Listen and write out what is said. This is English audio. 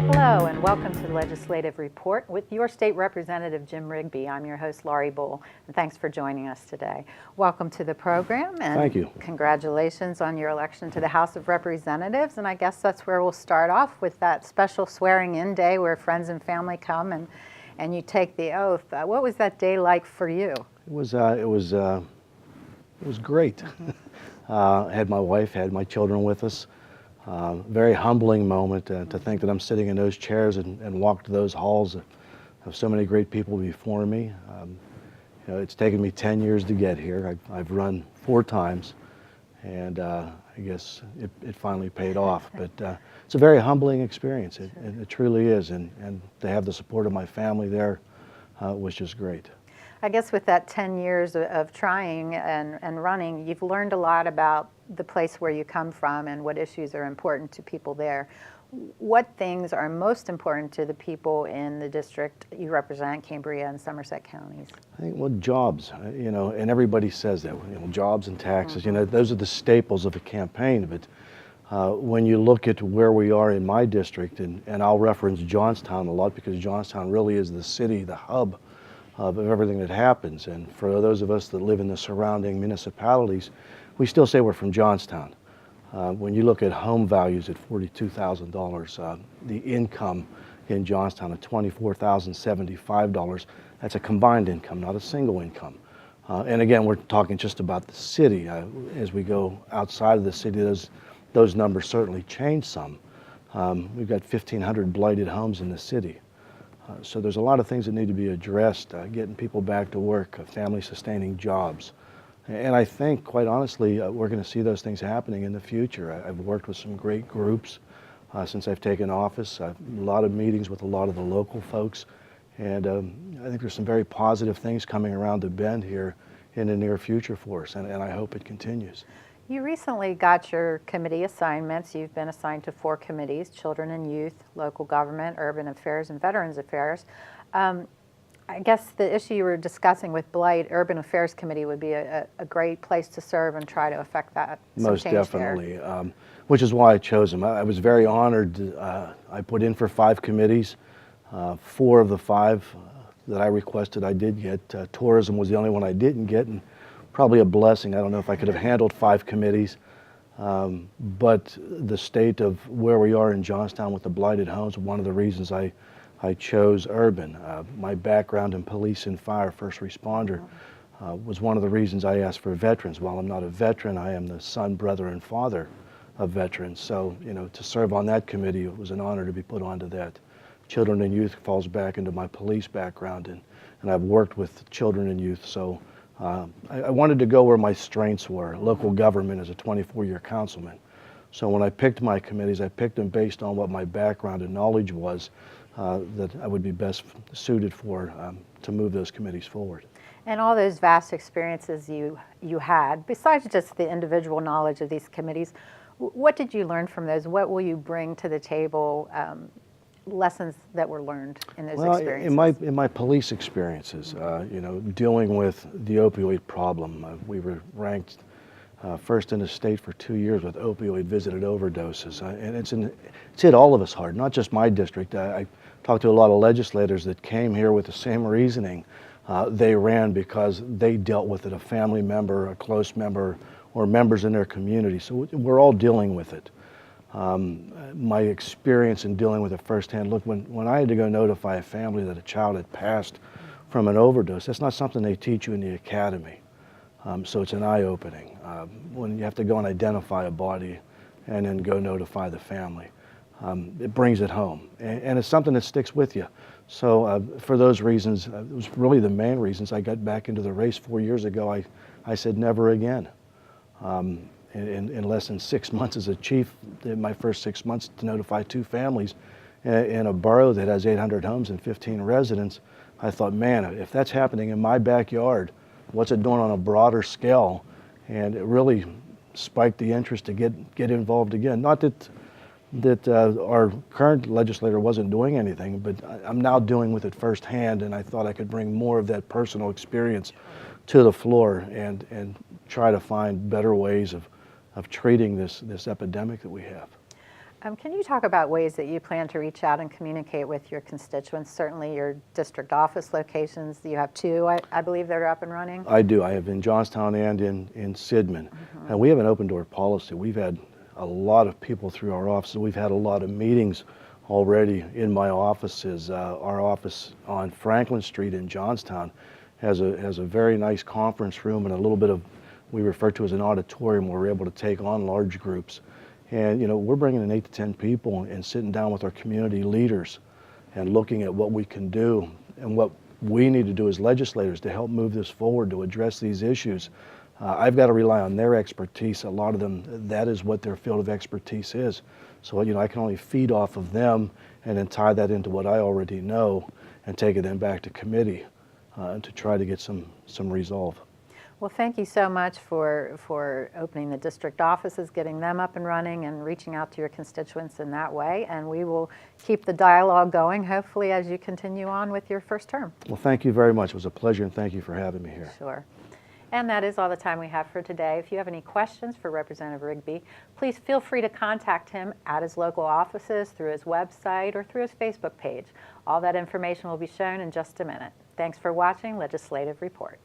Hello and welcome to the Legislative Report with your State Representative Jim Rigby. I'm your host Laurie Bull, and thanks for joining us today. Welcome to the program, and thank you. Congratulations on your election to the House of Representatives. And I guess that's where we'll start off with that special swearing-in day where friends and family come and you take the oath. What was that day like for you? It was great. I had my wife, had my children with us. Very humbling moment to think that I'm sitting in those chairs and walked those halls of so many great people before me. It's taken me 10 years to get here. I've run 4 times, and I guess it finally paid off. But it's a very humbling experience. It truly is, and to have the support of my family there was just great. I guess with that 10 years of trying and running, you've learned a lot about the place where you come from and what issues are important to people there. What things are most important to the people in the district you represent, Cambria and Somerset counties? I think, well, jobs, and everybody says that, jobs and taxes, those are the staples of a campaign. But when you look at where we are in my district, and I'll reference Johnstown a lot because Johnstown really is the city, the hub of everything that happens. And for those of us that live in the surrounding municipalities, we still say we're from Johnstown. When you look at home values at $42,000, the income in Johnstown at $24,075, that's a combined income, not a single income. And again, we're talking just about the city. As we go outside of the city, those numbers certainly change some. We've got 1,500 blighted homes in the city. So there's a lot of things that need to be addressed, getting people back to work, family-sustaining jobs. And I think, quite honestly, we're going to see those things happening in the future. I've worked with some great groups since I've taken office. A lot of meetings with a lot of the local folks. And I think there's some very positive things coming around the bend here in the near future for us, and I hope it continues. You recently got your committee assignments. You've been assigned to 4 committees: Children and Youth, Local Government, Urban Affairs, and Veterans Affairs. I guess the issue you were discussing with Blight, Urban Affairs Committee would be a great place to serve and try to affect that. Most definitely, which is why I chose them. I was very honored. I put in for 5 committees. 4 of the 5 that I requested I did get. Tourism was the only one I didn't get, and probably a blessing. I don't know if I could have handled 5 committees, but the state of where we are in Johnstown with the blighted homes, one of the reasons I chose urban. My background in police and fire, first responder, was one of the reasons I asked for veterans. While I'm not a veteran, I am the son, brother, and father of veterans. So, to serve on that committee, it was an honor to be put onto that. Children and youth falls back into my police background, and I've worked with children and youth, so I wanted to go where my strengths were. Local government as a 24-year councilman. So when I picked my committees, I picked them based on what my background and knowledge was that I would be best suited for to move those committees forward. And all those vast experiences you had, besides just the individual knowledge of these committees, what did you learn from those? What will you bring to the table? Lessons that were learned in those experiences? In my police experiences, dealing with the opioid problem, we were ranked first in the state for 2 years with opioid visited overdoses, and it's hit all of us hard, not just my district. I talked to a lot of legislators that came here with the same reasoning. They ran because they dealt with it, a family member, a close member, or members in their community. So we're all dealing with it. My experience in dealing with it firsthand, look, when I had to go notify a family that a child had passed from an overdose, that's not something they teach you in the academy. So it's an eye-opening. When you have to go and identify a body and then go notify the family, it brings it home. And it's something that sticks with you. So for those reasons, it was really the main reasons I got back into the race 4 years ago. I said never again. In less than 6 months as a chief, in my first 6 months, to notify 2 families in a borough that has 800 homes and 15 residents, I thought, man, if that's happening in my backyard, what's it doing on a broader scale? And it really spiked the interest to get involved again. Not that our current legislator wasn't doing anything, but I'm now dealing with it firsthand, and I thought I could bring more of that personal experience to the floor and try to find better ways of treating this epidemic that we have. Can you talk about ways that you plan to reach out and communicate with your constituents? Certainly your district office locations, you have two, I believe, that are up and running. I do. I have in Johnstown and in Sidman. And we have an open door policy. We've had a lot of people through our offices. We've had a lot of meetings already in my offices. Our office on Franklin Street in Johnstown has a very nice conference room and a little bit of, we refer to as an auditorium, where we're able to take on large groups. And we're bringing in 8 to 10 people and sitting down with our community leaders and looking at what we can do and what we need to do as legislators to help move this forward, to address these issues. I've got to rely on their expertise. A lot of them, that is what their field of expertise is. So I can only feed off of them and then tie that into what I already know and take it then back to committee to try to get some resolve. Well, thank you so much for opening the district offices, getting them up and running, and reaching out to your constituents in that way. And we will keep the dialogue going, hopefully, as you continue on with your first term. Well, thank you very much. It was a pleasure, and thank you for having me here. Sure. And that is all the time we have for today. If you have any questions for Representative Rigby, please feel free to contact him at his local offices, through his website, or through his Facebook page. All that information will be shown in just a minute. Thanks for watching Legislative Report.